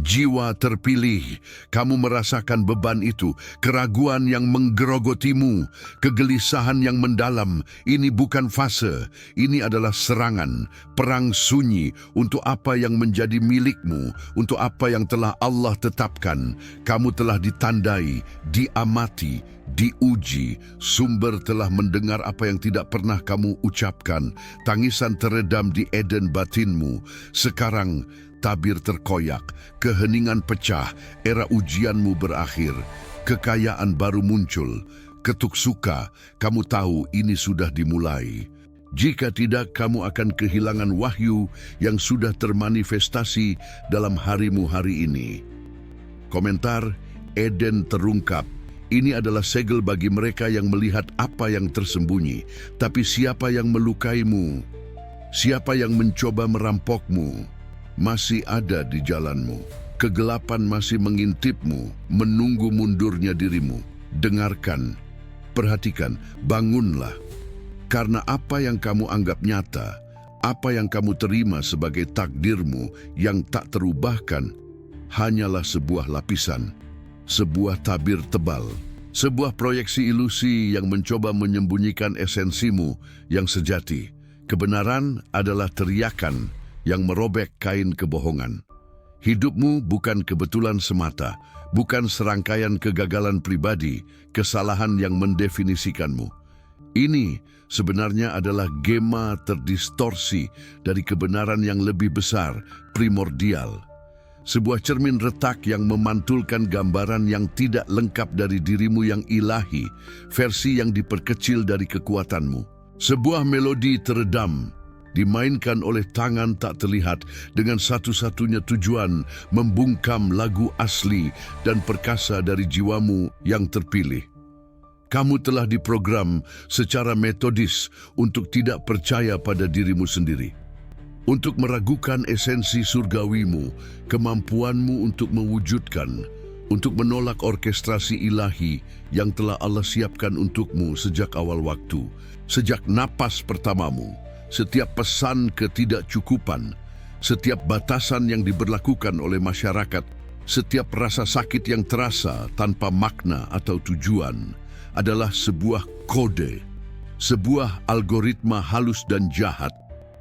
Jiwa terpilih, kamu merasakan beban itu, keraguan yang menggerogotimu, kegelisahan yang mendalam. Ini bukan fase, ini adalah serangan, perang sunyi untuk apa yang menjadi milikmu, untuk apa yang telah Allah tetapkan. Kamu telah ditandai, diamati, diuji. Sumber telah mendengar apa yang tidak pernah kamu ucapkan. Tangisan teredam di Eden batinmu. Sekarang tabir terkoyak, keheningan pecah, era ujianmu berakhir, kekayaan baru muncul, ketuk suka, kamu tahu ini sudah dimulai. Jika tidak, kamu akan kehilangan wahyu yang sudah termanifestasi dalam harimu hari ini. Komentar, Eden terungkap. Ini adalah segel bagi mereka yang melihat apa yang tersembunyi. Tapi siapa yang melukaimu? Siapa yang mencoba merampokmu? Masih ada di jalanmu. Kegelapan masih mengintipmu, menunggu mundurnya dirimu. Dengarkan, perhatikan, bangunlah. Karena apa yang kamu anggap nyata, apa yang kamu terima sebagai takdirmu yang tak terubahkan, hanyalah sebuah lapisan, sebuah tabir tebal, sebuah proyeksi ilusi yang mencoba menyembunyikan esensimu yang sejati. Kebenaran adalah teriakan yang merobek kain kebohongan. Hidupmu bukan kebetulan semata, bukan serangkaian kegagalan pribadi, kesalahan yang mendefinisikanmu. Ini sebenarnya adalah gema terdistorsi dari kebenaran yang lebih besar, primordial. Sebuah cermin retak yang memantulkan gambaran yang tidak lengkap dari dirimu yang ilahi, versi yang diperkecil dari kekuatanmu. Sebuah melodi teredam, dimainkan oleh tangan tak terlihat dengan satu-satunya tujuan membungkam lagu asli dan perkasa dari jiwamu yang terpilih. Kamu telah diprogram secara metodis untuk tidak percaya pada dirimu sendiri, untuk meragukan esensi surgawimu, kemampuanmu untuk mewujudkan, untuk menolak orkestrasi ilahi yang telah Allah siapkan untukmu sejak awal waktu, sejak napas pertamamu. Setiap pesan ketidakcukupan, setiap batasan yang diberlakukan oleh masyarakat, setiap rasa sakit yang terasa tanpa makna atau tujuan adalah sebuah kode, sebuah algoritma halus dan jahat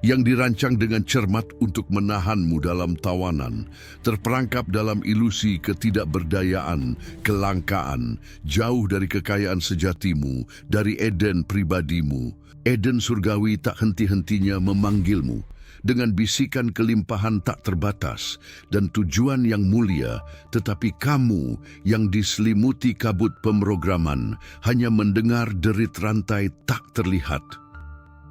yang dirancang dengan cermat untuk menahanmu dalam tawanan, terperangkap dalam ilusi ketidakberdayaan, kelangkaan, jauh dari kekayaan sejatimu, dari Eden pribadimu. Eden surgawi tak henti-hentinya memanggilmu dengan bisikan kelimpahan tak terbatas dan tujuan yang mulia, tetapi kamu yang diselimuti kabut pemrograman hanya mendengar derit rantai tak terlihat.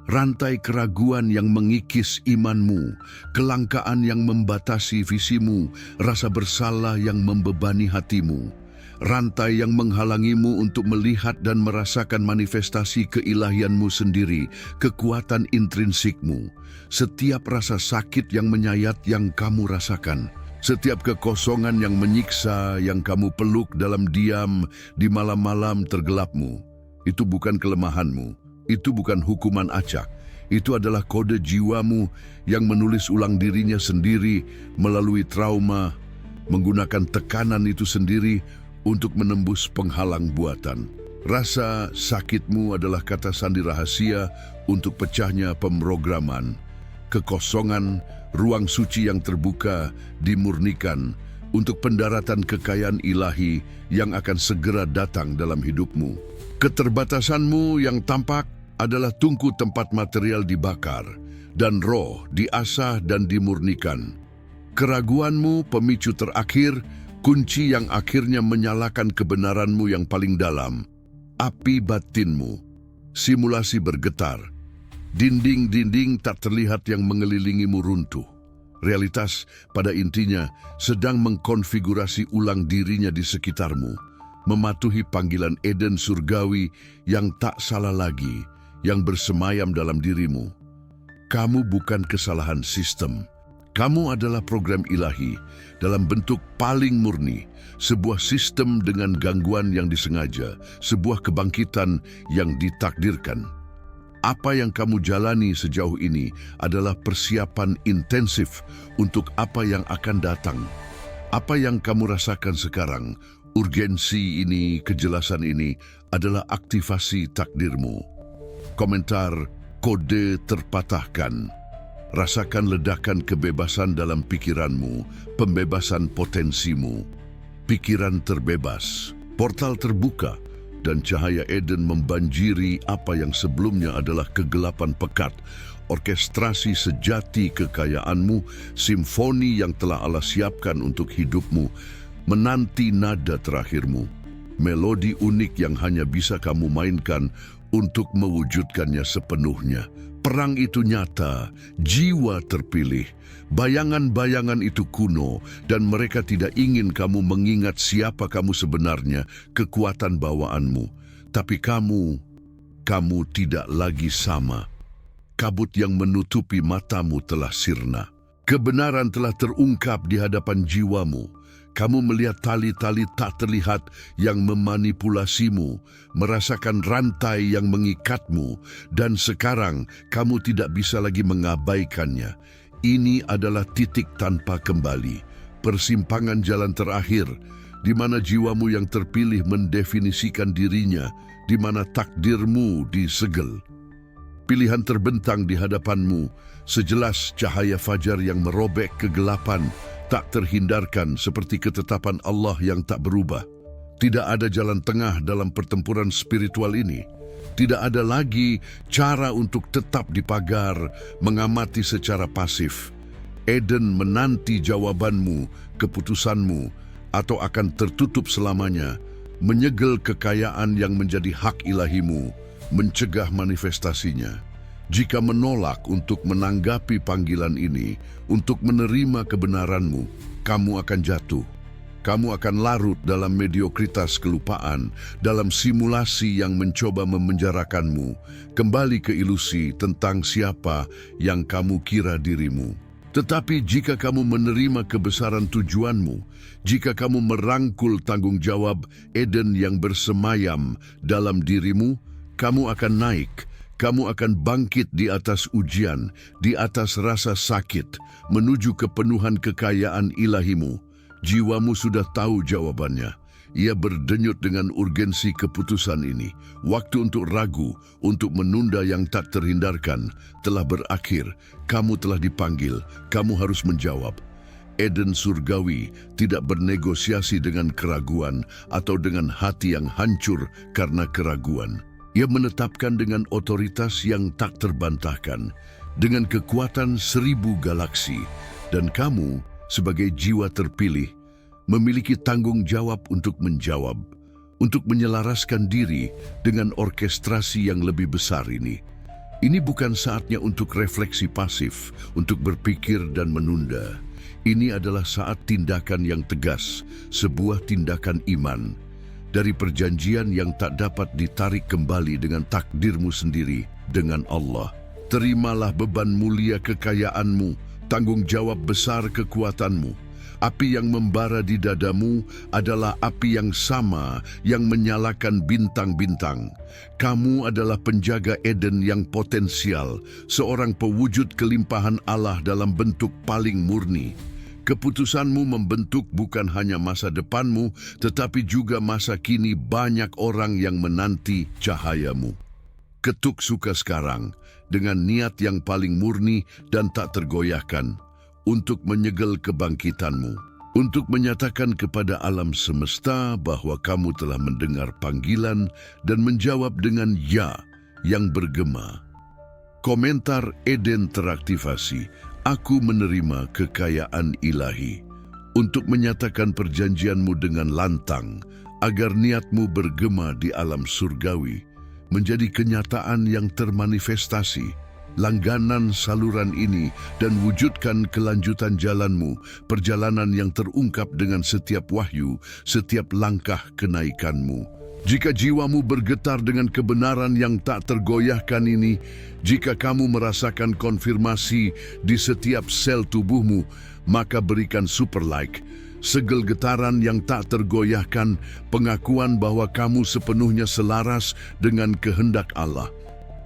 Rantai keraguan yang mengikis imanmu, kelangkaan yang membatasi visimu, rasa bersalah yang membebani hatimu. Rantai yang menghalangimu untuk melihat dan merasakan manifestasi keilahianmu sendiri, kekuatan intrinsikmu. Setiap rasa sakit yang menyayat yang kamu rasakan, setiap kekosongan yang menyiksa yang kamu peluk dalam diam di malam-malam tergelapmu, itu bukan kelemahanmu, itu bukan hukuman acak. Itu adalah kode jiwamu yang menulis ulang dirinya sendiri melalui trauma, menggunakan tekanan itu sendiri untuk menembus penghalang buatan. Rasa sakitmu adalah kata sandi rahasia untuk pecahnya pemrograman. Kekosongan, ruang suci yang terbuka, dimurnikan untuk pendaratan kekayaan ilahi yang akan segera datang dalam hidupmu. Keterbatasanmu yang tampak adalah tungku tempat material dibakar dan roh diasah dan dimurnikan. Keraguanmu pemicu terakhir, kunci yang akhirnya menyalakan kebenaranmu yang paling dalam. Api batinmu. Simulasi bergetar. Dinding-dinding tak terlihat yang mengelilingimu runtuh. Realitas pada intinya sedang mengkonfigurasi ulang dirinya di sekitarmu, mematuhi panggilan Eden surgawi yang tak salah lagi, yang bersemayam dalam dirimu. Kamu bukan kesalahan sistem. Kamu adalah program ilahi dalam bentuk paling murni, sebuah sistem dengan gangguan yang disengaja, sebuah kebangkitan yang ditakdirkan. Apa yang kamu jalani sejauh ini adalah persiapan intensif untuk apa yang akan datang. Apa yang kamu rasakan sekarang, urgensi ini, kejelasan ini, adalah aktivasi takdirmu. Komentar, kode terpatahkan. Rasakan ledakan kebebasan dalam pikiranmu, pembebasan potensimu. Pikiran terbebas, portal terbuka, dan cahaya Eden membanjiri apa yang sebelumnya adalah kegelapan pekat. Orkestrasi sejati kekayaanmu, simfoni yang telah Allah siapkan untuk hidupmu, menanti nada terakhirmu. Melodi unik yang hanya bisa kamu mainkan untuk mewujudkannya sepenuhnya. Perang itu nyata, jiwa terpilih. Bayangan-bayangan itu kuno, dan mereka tidak ingin kamu mengingat siapa kamu sebenarnya, kekuatan bawaanmu. Tapi kamu tidak lagi sama. Kabut yang menutupi matamu telah sirna. Kebenaran telah terungkap di hadapan jiwamu. Kamu melihat tali-tali tak terlihat yang memanipulasimu, merasakan rantai yang mengikatmu, dan sekarang kamu tidak bisa lagi mengabaikannya. Ini adalah titik tanpa kembali, persimpangan jalan terakhir, di mana jiwamu yang terpilih mendefinisikan dirinya, di mana takdirmu disegel. Pilihan terbentang di hadapanmu, sejelas cahaya fajar yang merobek kegelapan, tak terhindarkan seperti ketetapan Allah yang tak berubah. Tidak ada jalan tengah dalam pertempuran spiritual ini. Tidak ada lagi cara untuk tetap di pagar, mengamati secara pasif. Eden menanti jawabanmu, keputusanmu, atau akan tertutup selamanya, menyegel kekayaan yang menjadi hak ilahimu, mencegah manifestasinya. Jika menolak untuk menanggapi panggilan ini, untuk menerima kebenaranmu, kamu akan jatuh. Kamu akan larut dalam mediokritas kelupaan, dalam simulasi yang mencoba memenjarakanmu, kembali ke ilusi tentang siapa yang kamu kira dirimu. Tetapi jika kamu menerima kebesaran tujuanmu, jika kamu merangkul tanggung jawab Eden yang bersemayam dalam dirimu, kamu akan naik. Kamu akan bangkit di atas ujian, di atas rasa sakit, menuju kepenuhan kekayaan ilahimu. Jiwamu sudah tahu jawabannya. Ia berdenyut dengan urgensi keputusan ini. Waktu untuk ragu, untuk menunda yang tak terhindarkan, telah berakhir. Kamu telah dipanggil, kamu harus menjawab. Eden surgawi tidak bernegosiasi dengan keraguan atau dengan hati yang hancur karena keraguan. Ia menetapkan dengan otoritas yang tak terbantahkan, dengan kekuatan 1000 galaksi, dan kamu, sebagai jiwa terpilih, memiliki tanggung jawab untuk menjawab, untuk menyelaraskan diri dengan orkestrasi yang lebih besar ini. Ini bukan saatnya untuk refleksi pasif, untuk berpikir dan menunda. Ini adalah saat tindakan yang tegas, sebuah tindakan iman, dari perjanjian yang tak dapat ditarik kembali dengan takdirmu sendiri, dengan Allah. Terimalah beban mulia kekayaanmu, tanggung jawab besar kekuatanmu. Api yang membara di dadamu adalah api yang sama yang menyalakan bintang-bintang. Kamu adalah penjaga Eden yang potensial, seorang pewujud kelimpahan Allah dalam bentuk paling murni. Keputusanmu membentuk bukan hanya masa depanmu, tetapi juga masa kini banyak orang yang menanti cahayamu. Ketuk suka sekarang dengan niat yang paling murni dan tak tergoyahkan untuk menyegel kebangkitanmu, untuk menyatakan kepada alam semesta bahwa kamu telah mendengar panggilan dan menjawab dengan ya yang bergema. Komentar Eden teraktivasi. Aku menerima kekayaan ilahi, untuk menyatakan perjanjianmu dengan lantang, agar niatmu bergema di alam surgawi, menjadi kenyataan yang termanifestasi. Langganan saluran ini dan wujudkan kelanjutan jalanmu, perjalanan yang terungkap dengan setiap wahyu, setiap langkah kenaikanmu. Jika jiwamu bergetar dengan kebenaran yang tak tergoyahkan ini, jika kamu merasakan konfirmasi di setiap sel tubuhmu, maka berikan super like. Segel getaran yang tak tergoyahkan, pengakuan bahwa kamu sepenuhnya selaras dengan kehendak Allah.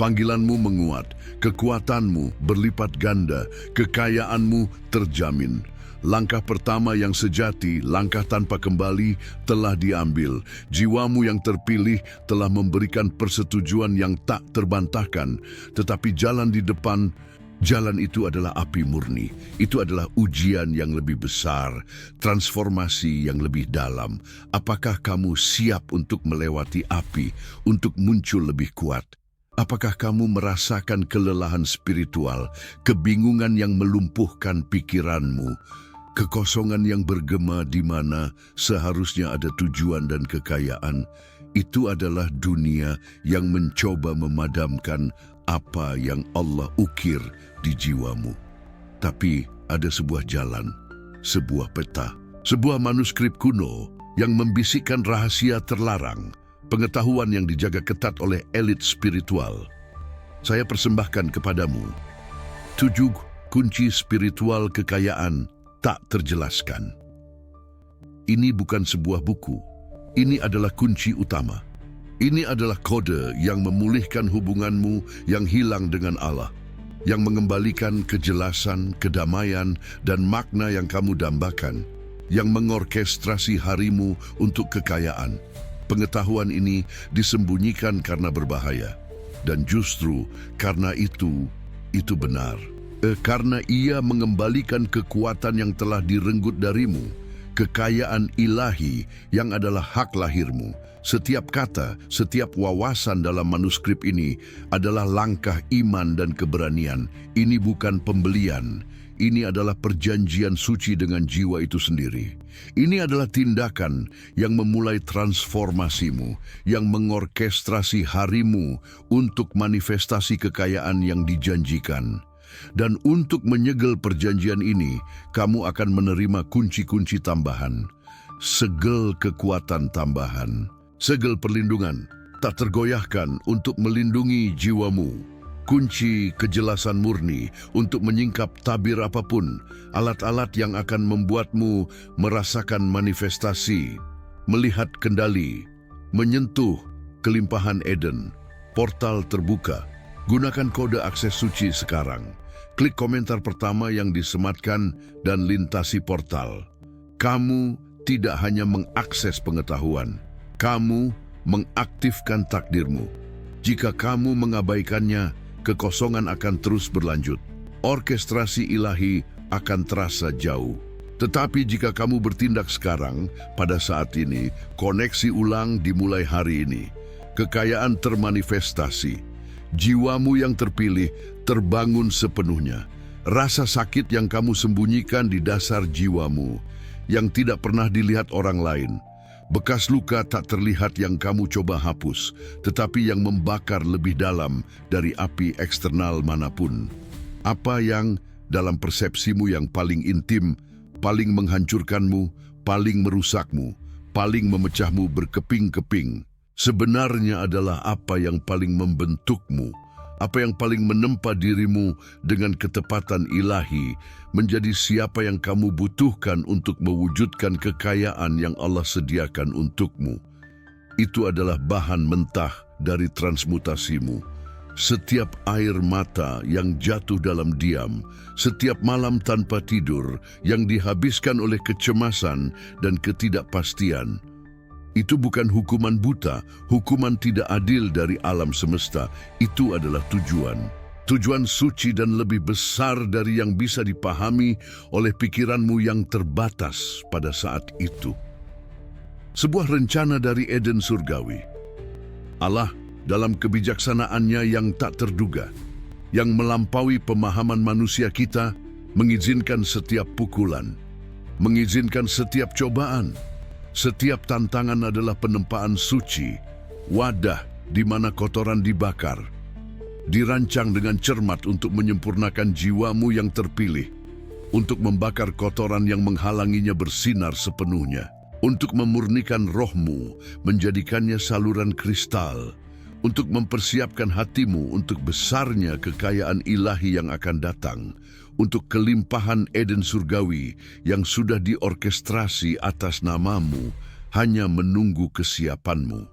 Panggilanmu menguat, kekuatanmu berlipat ganda, kekayaanmu terjamin. Langkah pertama yang sejati, langkah tanpa kembali, telah diambil. Jiwamu yang terpilih telah memberikan persetujuan yang tak terbantahkan. Tetapi jalan di depan, jalan itu adalah api murni. Itu adalah ujian yang lebih besar, transformasi yang lebih dalam. Apakah kamu siap untuk melewati api, untuk muncul lebih kuat? Apakah kamu merasakan kelelahan spiritual, kebingungan yang melumpuhkan pikiranmu, kekosongan yang bergema di mana seharusnya ada tujuan dan kekayaan? Itu adalah dunia yang mencoba memadamkan apa yang Allah ukir di jiwamu. Tapi ada sebuah jalan, sebuah peta, sebuah manuskrip kuno yang membisikkan rahasia terlarang, pengetahuan yang dijaga ketat oleh elit spiritual. Saya persembahkan kepadamu 7 kunci spiritual kekayaan tak terjelaskan. Ini bukan sebuah buku. Ini adalah kunci utama. Ini adalah kode yang memulihkan hubunganmu yang hilang dengan Allah, yang mengembalikan kejelasan, kedamaian, dan makna yang kamu dambakan, yang mengorkestrasi harimu untuk kekayaan. Pengetahuan ini disembunyikan karena berbahaya, dan justru karena itu benar. Karena ia mengembalikan kekuatan yang telah direnggut darimu, kekayaan ilahi yang adalah hak lahirmu. Setiap kata, setiap wawasan dalam manuskrip ini adalah langkah iman dan keberanian. Ini bukan pembelian. Ini adalah perjanjian suci dengan jiwa itu sendiri. Ini adalah tindakan yang memulai transformasimu, yang mengorkestrasi harimu untuk manifestasi kekayaan yang dijanjikan. Dan untuk menyegel perjanjian ini, kamu akan menerima kunci-kunci tambahan, segel kekuatan tambahan, segel perlindungan, tak tergoyahkan untuk melindungi jiwamu. Kunci kejelasan murni untuk menyingkap tabir apapun, alat-alat yang akan membuatmu merasakan manifestasi, melihat kendali, menyentuh kelimpahan Eden, portal terbuka. Gunakan kode akses suci sekarang. Klik komentar pertama yang disematkan dan lintasi portal. Kamu tidak hanya mengakses pengetahuan, kamu mengaktifkan takdirmu. Jika kamu mengabaikannya, kekosongan akan terus berlanjut. Orkestrasi ilahi akan terasa jauh. Tetapi jika kamu bertindak sekarang, pada saat ini, koneksi ulang dimulai hari ini. Kekayaan termanifestasi. Jiwamu yang terpilih terbangun sepenuhnya. Rasa sakit yang kamu sembunyikan di dasar jiwamu, yang tidak pernah dilihat orang lain. Bekas luka tak terlihat yang kamu coba hapus, tetapi yang membakar lebih dalam dari api eksternal manapun. Apa yang dalam persepsimu yang paling intim, paling menghancurkanmu, paling merusakmu, paling memecahmu berkeping-keping, sebenarnya adalah apa yang paling membentukmu, apa yang paling menempa dirimu dengan ketepatan ilahi, menjadi siapa yang kamu butuhkan untuk mewujudkan kekayaan yang Allah sediakan untukmu. Itu adalah bahan mentah dari transmutasimu. Setiap air mata yang jatuh dalam diam, setiap malam tanpa tidur yang dihabiskan oleh kecemasan dan ketidakpastian, itu bukan hukuman buta, hukuman tidak adil dari alam semesta. Itu adalah tujuan. Tujuan suci dan lebih besar dari yang bisa dipahami oleh pikiranmu yang terbatas pada saat itu. Sebuah rencana dari Eden surgawi. Allah dalam kebijaksanaannya yang tak terduga, yang melampaui pemahaman manusia kita, mengizinkan setiap pukulan, mengizinkan setiap cobaan. Setiap tantangan adalah penempaan suci, wadah di mana kotoran dibakar. Dirancang dengan cermat untuk menyempurnakan jiwamu yang terpilih, untuk membakar kotoran yang menghalanginya bersinar sepenuhnya, untuk memurnikan rohmu, menjadikannya saluran kristal, untuk mempersiapkan hatimu untuk besarnya kekayaan ilahi yang akan datang, untuk kelimpahan Eden surgawi yang sudah diorkestrasi atas namamu, hanya menunggu kesiapanmu.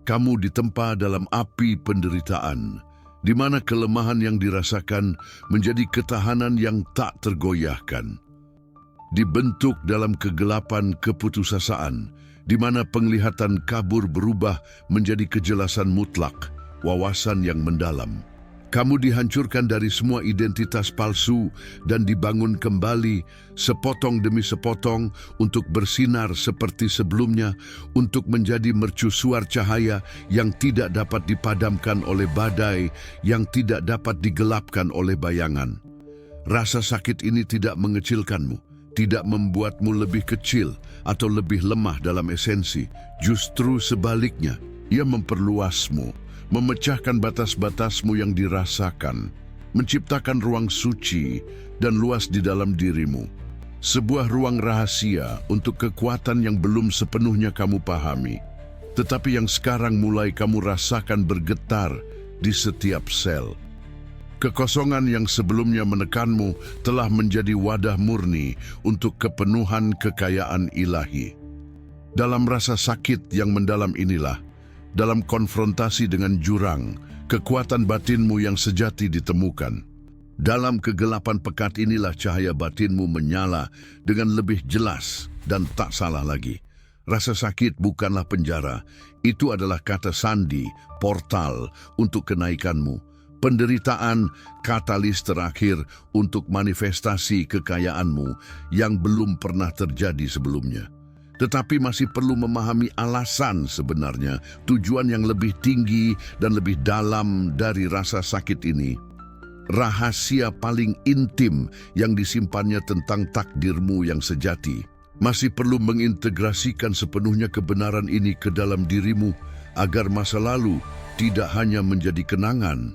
Kamu ditempa dalam api penderitaan, di mana kelemahan yang dirasakan menjadi ketahanan yang tak tergoyahkan. dibentuk dalam kegelapan keputusasaan, di mana penglihatan kabur berubah menjadi kejelasan mutlak, wawasan yang mendalam. Kamu dihancurkan dari semua identitas palsu dan dibangun kembali sepotong demi sepotong untuk bersinar seperti sebelumnya, untuk menjadi mercusuar cahaya yang tidak dapat dipadamkan oleh badai, yang tidak dapat digelapkan oleh bayangan. Rasa sakit ini tidak mengecilkanmu, tidak membuatmu lebih kecil atau lebih lemah dalam esensi. Justru sebaliknya, ia memperluasmu, memecahkan batas-batasmu yang dirasakan, menciptakan ruang suci dan luas di dalam dirimu. Sebuah ruang rahasia untuk kekuatan yang belum sepenuhnya kamu pahami, tetapi yang sekarang mulai kamu rasakan bergetar di setiap sel. Kekosongan yang sebelumnya menekanmu telah menjadi wadah murni untuk kepenuhan kekayaan ilahi. Dalam rasa sakit yang mendalam inilah, dalam konfrontasi dengan jurang, kekuatan batinmu yang sejati ditemukan. Dalam kegelapan pekat inilah cahaya batinmu menyala dengan lebih jelas dan tak salah lagi. Rasa sakit bukanlah penjara, itu adalah kata sandi, portal untuk kenaikanmu. Penderitaan, katalis terakhir untuk manifestasi kekayaanmu yang belum pernah terjadi sebelumnya. Tetapi masih perlu memahami alasan sebenarnya, tujuan yang lebih tinggi dan lebih dalam dari rasa sakit ini. Rahasia paling intim yang disimpannya tentang takdirmu yang sejati. Masih perlu mengintegrasikan sepenuhnya kebenaran ini ke dalam dirimu, agar masa lalu tidak hanya menjadi kenangan,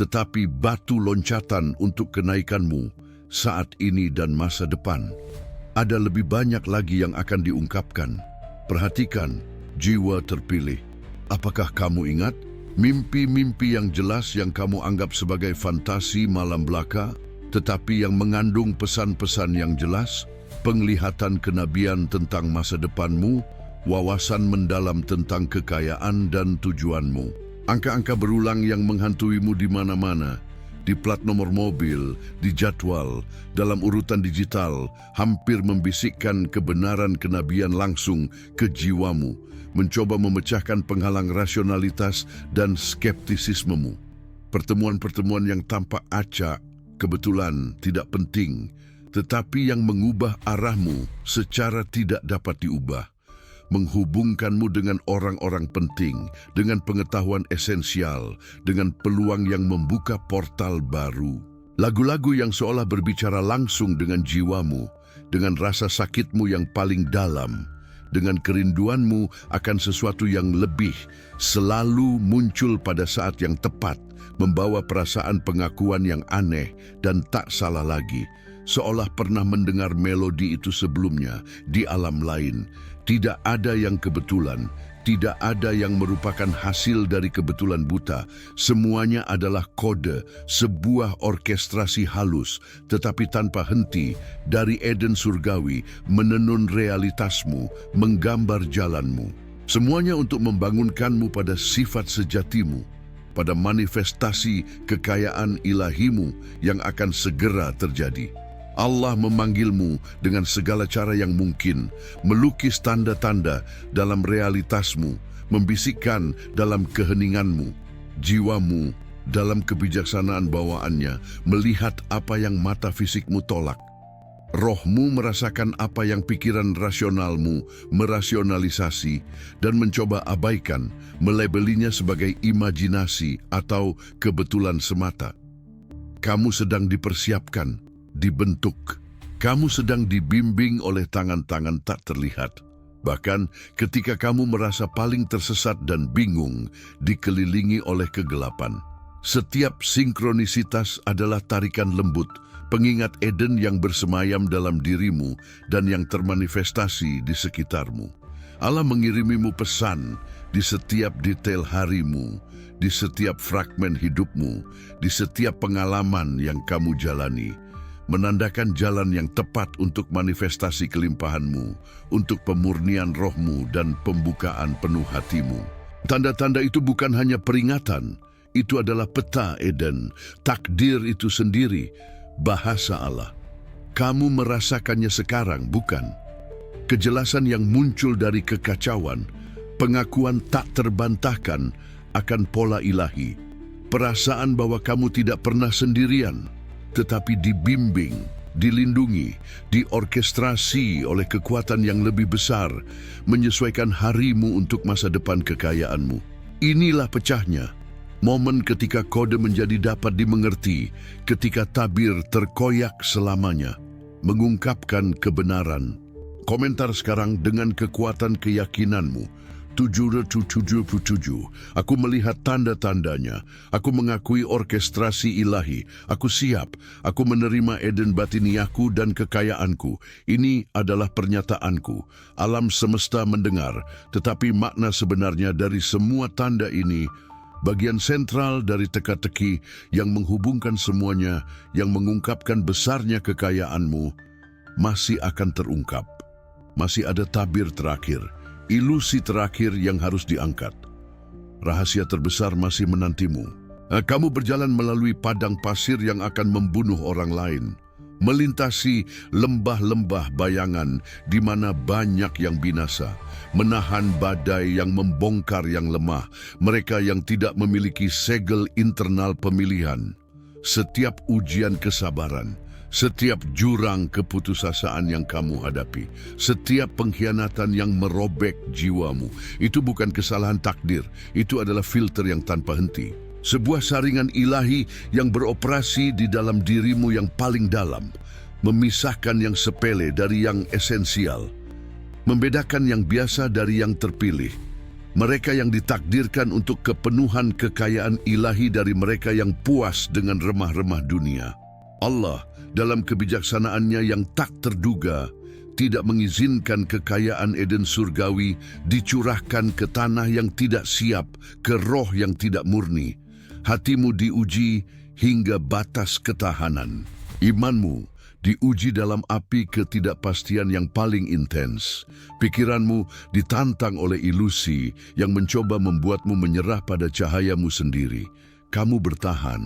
tetapi batu loncatan untuk kenaikanmu saat ini dan masa depan. Ada lebih banyak lagi yang akan diungkapkan. Perhatikan, jiwa terpilih. Apakah kamu ingat mimpi-mimpi yang jelas yang kamu anggap sebagai fantasi malam belaka, tetapi yang mengandung pesan-pesan yang jelas, penglihatan kenabian tentang masa depanmu, wawasan mendalam tentang kekayaan dan tujuanmu. Angka-angka berulang yang menghantuimu di mana-mana, di plat nomor mobil, di jadwal, dalam urutan digital, hampir membisikkan kebenaran kenabian langsung ke jiwamu, mencoba memecahkan penghalang rasionalitas dan skeptisismemu. Pertemuan-pertemuan yang tampak acak, kebetulan tidak penting, tetapi yang mengubah arahmu secara tidak dapat diubah. Menghubungkanmu dengan orang-orang penting, dengan pengetahuan esensial, dengan peluang yang membuka portal baru. Lagu-lagu yang seolah berbicara langsung dengan jiwamu, dengan rasa sakitmu yang paling dalam, dengan kerinduanmu akan sesuatu yang lebih, selalu muncul pada saat yang tepat, membawa perasaan pengakuan yang aneh dan tak salah lagi, seolah pernah mendengar melodi itu sebelumnya di alam lain. Tidak ada yang kebetulan, tidak ada yang merupakan hasil dari kebetulan buta. Semuanya adalah kode, sebuah orkestrasi halus, tetapi tanpa henti, dari Eden surgawi, menenun realitasmu, menggambar jalanmu. Semuanya untuk membangunkanmu pada sifat sejatimu, pada manifestasi kekayaan ilahimu yang akan segera terjadi. Allah memanggilmu dengan segala cara yang mungkin, melukis tanda-tanda dalam realitasmu, membisikkan dalam keheninganmu, jiwamu dalam kebijaksanaan bawaannya, melihat apa yang mata fisikmu tolak. Rohmu merasakan apa yang pikiran rasionalmu merasionalisasi dan mencoba abaikan, melabelinya sebagai imajinasi atau kebetulan semata. Kamu sedang dipersiapkan, dibentuk. Kamu sedang dibimbing oleh tangan-tangan tak terlihat. Bahkan ketika kamu merasa paling tersesat dan bingung, dikelilingi oleh kegelapan. Setiap sinkronisitas adalah tarikan lembut, pengingat Eden yang bersemayam dalam dirimu dan yang termanifestasi di sekitarmu. Allah mengirimimu pesan di setiap detail harimu, di setiap fragmen hidupmu, di setiap pengalaman yang kamu jalani, menandakan jalan yang tepat untuk manifestasi kelimpahanmu, untuk pemurnian rohmu dan pembukaan penuh hatimu. Tanda-tanda itu bukan hanya peringatan, itu adalah peta Eden, takdir itu sendiri, bahasa Allah. Kamu merasakannya sekarang, bukan? Kejelasan yang muncul dari kekacauan, pengakuan tak terbantahkan akan pola ilahi, perasaan bahwa kamu tidak pernah sendirian, tetapi dibimbing, dilindungi, diorkestrasi oleh kekuatan yang lebih besar, menyesuaikan harimu untuk masa depan kekayaanmu. Inilah pecahnya. Momen ketika kode menjadi dapat dimengerti, ketika tabir terkoyak selamanya, mengungkapkan kebenaran. Komentar sekarang dengan kekuatan keyakinanmu. 777. Aku melihat tanda-tandanya. Aku mengakui orkestrasi ilahi. Aku siap. Aku menerima Eden batiniaku dan kekayaanku. Ini adalah pernyataanku. Alam semesta mendengar, tetapi makna sebenarnya dari semua tanda ini, bagian sentral dari teka-teki yang menghubungkan semuanya, yang mengungkapkan besarnya kekayaanmu, masih akan terungkap. Masih ada tabir terakhir, ilusi terakhir yang harus diangkat. Rahasia terbesar masih menantimu. Kamu berjalan melalui padang pasir yang akan membunuh orang lain, melintasi lembah-lembah bayangan di mana banyak yang binasa, menahan badai yang membongkar yang lemah, mereka yang tidak memiliki segel internal pemilihan. Setiap ujian kesabaran, setiap jurang keputusasaan yang kamu hadapi, setiap pengkhianatan yang merobek jiwamu, itu bukan kesalahan takdir, itu adalah filter yang tanpa henti. Sebuah saringan ilahi yang beroperasi di dalam dirimu yang paling dalam, memisahkan yang sepele dari yang esensial, membedakan yang biasa dari yang terpilih. Mereka yang ditakdirkan untuk kepenuhan kekayaan ilahi dari mereka yang puas dengan remah-remah dunia. Allah, dalam kebijaksanaannya yang tak terduga, tidak mengizinkan kekayaan Eden surgawi dicurahkan ke tanah yang tidak siap, ke roh yang tidak murni. Hatimu diuji hingga batas ketahanan. Imanmu diuji dalam api ketidakpastian yang paling intens. Pikiranmu ditantang oleh ilusi yang mencoba membuatmu menyerah pada cahayamu sendiri. Kamu bertahan,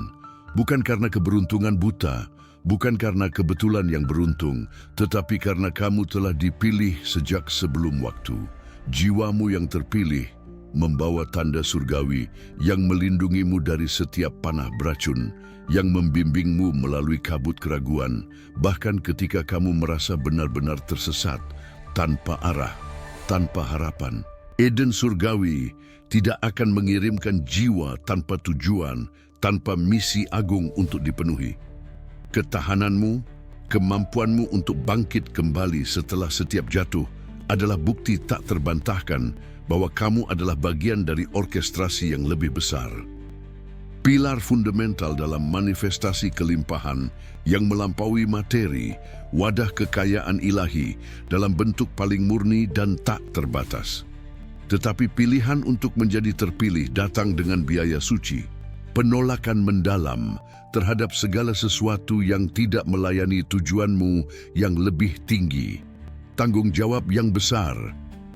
bukan karena keberuntungan buta, bukan karena kebetulan yang beruntung, tetapi karena kamu telah dipilih sejak sebelum waktu. Jiwamu yang terpilih membawa tanda surgawi yang melindungimu dari setiap panah beracun, yang membimbingmu melalui kabut keraguan, bahkan ketika kamu merasa benar-benar tersesat, tanpa arah, tanpa harapan. Eden surgawi tidak akan mengirimkan jiwa tanpa tujuan, tanpa misi agung untuk dipenuhi. Ketahananmu, kemampuanmu untuk bangkit kembali setelah setiap jatuh adalah bukti tak terbantahkan bahwa kamu adalah bagian dari orkestrasi yang lebih besar. Pilar fundamental dalam manifestasi kelimpahan yang melampaui materi, wadah kekayaan ilahi dalam bentuk paling murni dan tak terbatas. Tetapi pilihan untuk menjadi terpilih datang dengan biaya suci, penolakan mendalam terhadap segala sesuatu yang tidak melayani tujuanmu yang lebih tinggi. Tanggung jawab yang besar.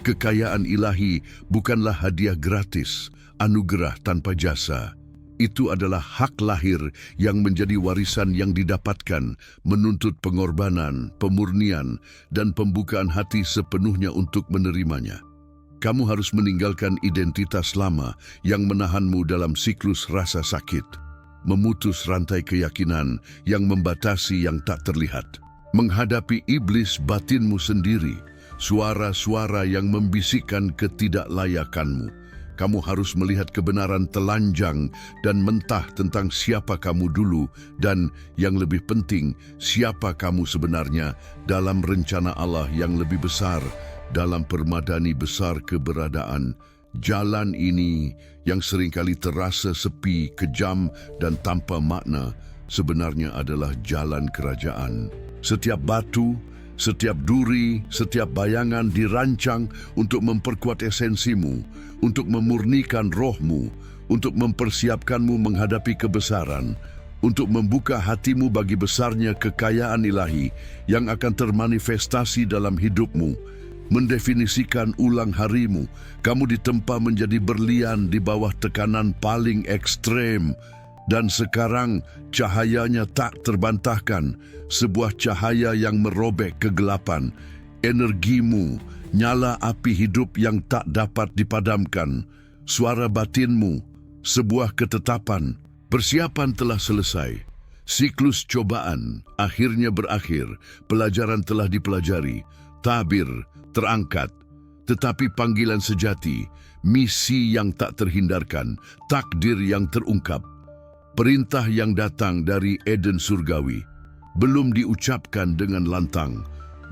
Kekayaan ilahi bukanlah hadiah gratis, anugerah tanpa jasa. Itu adalah hak lahir yang menjadi warisan yang didapatkan, menuntut pengorbanan, pemurnian, dan pembukaan hati sepenuhnya untuk menerimanya. Kamu harus meninggalkan identitas lama yang menahanmu dalam siklus rasa sakit, memutus rantai keyakinan yang membatasi yang tak terlihat, menghadapi iblis batinmu sendiri, suara-suara yang membisikkan ketidaklayakanmu. Kamu harus melihat kebenaran telanjang dan mentah tentang siapa kamu dulu dan, yang lebih penting, siapa kamu sebenarnya dalam rencana Allah yang lebih besar, dalam permadani besar keberadaan. Jalan ini yang seringkali terasa sepi, kejam, dan tanpa makna, sebenarnya adalah jalan kerajaan. Setiap batu, setiap duri, setiap bayangan dirancang untuk memperkuat esensimu, untuk memurnikan rohmu, untuk mempersiapkanmu menghadapi kebesaran, untuk membuka hatimu bagi besarnya kekayaan ilahi yang akan termanifestasi dalam hidupmu, mendefinisikan ulang harimu. Kamu ditempa menjadi berlian di bawah tekanan paling ekstrem, Dan sekarang cahayanya tak terbantahkan, sebuah cahaya yang merobek kegelapan. Energimu, nyala api hidup yang tak dapat dipadamkan. Suara batinmu, sebuah ketetapan. Persiapan telah selesai. Siklus cobaan akhirnya berakhir. Pelajaran telah dipelajari. Tabir terangkat. Tetapi panggilan sejati, misi yang tak terhindarkan, takdir yang terungkap. Perintah yang datang dari Eden surgawi belum diucapkan dengan lantang,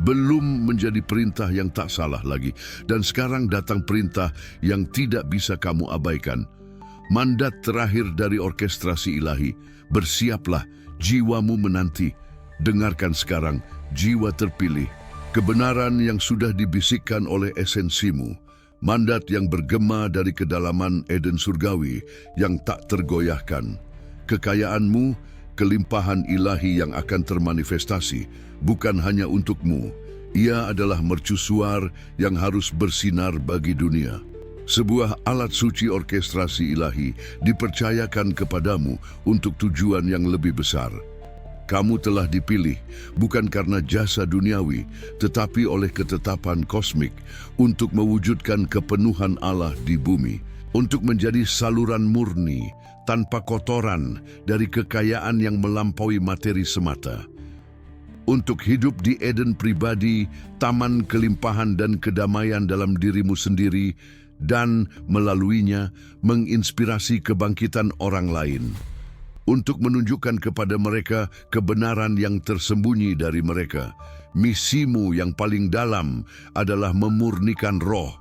belum menjadi perintah yang tak salah lagi, dan sekarang datang perintah yang tidak bisa kamu abaikan. Mandat terakhir dari orkestrasi ilahi, bersiaplah, jiwamu menanti. Dengarkan sekarang, jiwa terpilih, kebenaran yang sudah dibisikkan oleh esensimu, mandat yang bergema dari kedalaman Eden surgawi yang tak tergoyahkan. Kekayaanmu, kelimpahan ilahi yang akan termanifestasi, bukan hanya untukmu. Ia adalah mercusuar yang harus bersinar bagi dunia. Sebuah alat suci orkestrasi ilahi dipercayakan kepadamu untuk tujuan yang lebih besar. Kamu telah dipilih bukan karena jasa duniawi, tetapi oleh ketetapan kosmik untuk mewujudkan kepenuhan Allah di bumi, untuk menjadi saluran murni tanpa kotoran dari kekayaan yang melampaui materi semata. Untuk hidup di Eden pribadi, taman kelimpahan dan kedamaian dalam dirimu sendiri, dan melaluinya menginspirasi kebangkitan orang lain. Untuk menunjukkan kepada mereka kebenaran yang tersembunyi dari mereka. Misimu yang paling dalam adalah memurnikan roh,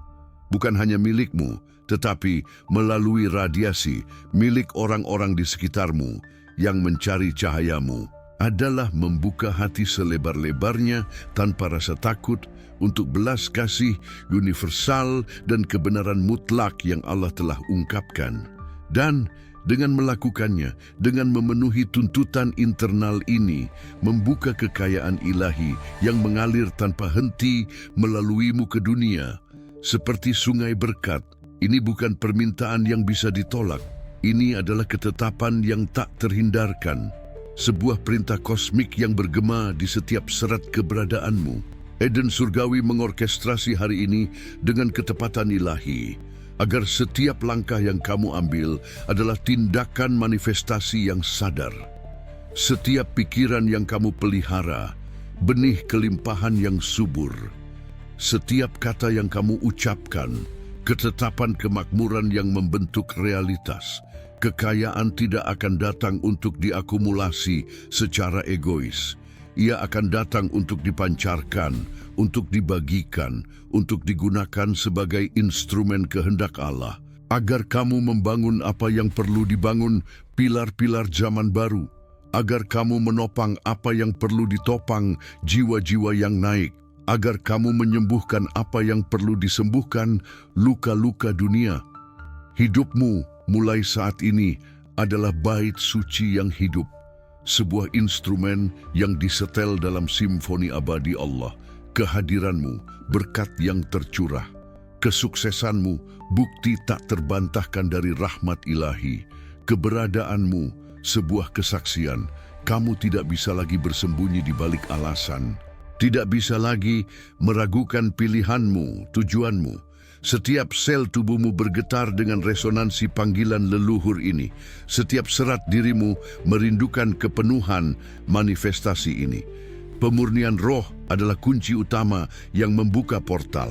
bukan hanya milikmu, tetapi melalui radiasi milik orang-orang di sekitarmu yang mencari cahayamu. Adalah membuka hati selebar-lebarnya tanpa rasa takut untuk belas kasih universal dan kebenaran mutlak yang Allah telah ungkapkan. Dan dengan melakukannya, dengan memenuhi tuntutan internal ini, membuka kekayaan ilahi yang mengalir tanpa henti melaluimu ke dunia. Seperti sungai berkat, ini bukan permintaan yang bisa ditolak. Ini adalah ketetapan yang tak terhindarkan. Sebuah perintah kosmik yang bergema di setiap serat keberadaanmu. Eden surgawi mengorkestrasi hari ini dengan ketepatan ilahi, agar setiap langkah yang kamu ambil adalah tindakan manifestasi yang sadar. Setiap pikiran yang kamu pelihara, benih kelimpahan yang subur. Setiap kata yang kamu ucapkan, ketetapan kemakmuran yang membentuk realitas. Kekayaan tidak akan datang untuk diakumulasi secara egois. Ia akan datang untuk dipancarkan, untuk dibagikan, untuk digunakan sebagai instrumen kehendak Allah, agar kamu membangun apa yang perlu dibangun, pilar-pilar zaman baru, agar kamu menopang apa yang perlu ditopang, jiwa-jiwa yang naik, agar kamu menyembuhkan apa yang perlu disembuhkan, luka-luka dunia. Hidupmu mulai saat ini adalah bait suci yang hidup, sebuah instrumen yang disetel dalam simfoni abadi Allah. Kehadiranmu, berkat yang tercurah. Kesuksesanmu, bukti tak terbantahkan dari rahmat ilahi. Keberadaanmu, sebuah kesaksian. Kamu tidak bisa lagi bersembunyi di balik alasan. Tidak bisa lagi meragukan pilihanmu, tujuanmu. Setiap sel tubuhmu bergetar dengan resonansi panggilan leluhur ini. Setiap serat dirimu merindukan kepenuhan manifestasi ini. Pemurnian roh adalah kunci utama yang membuka portal.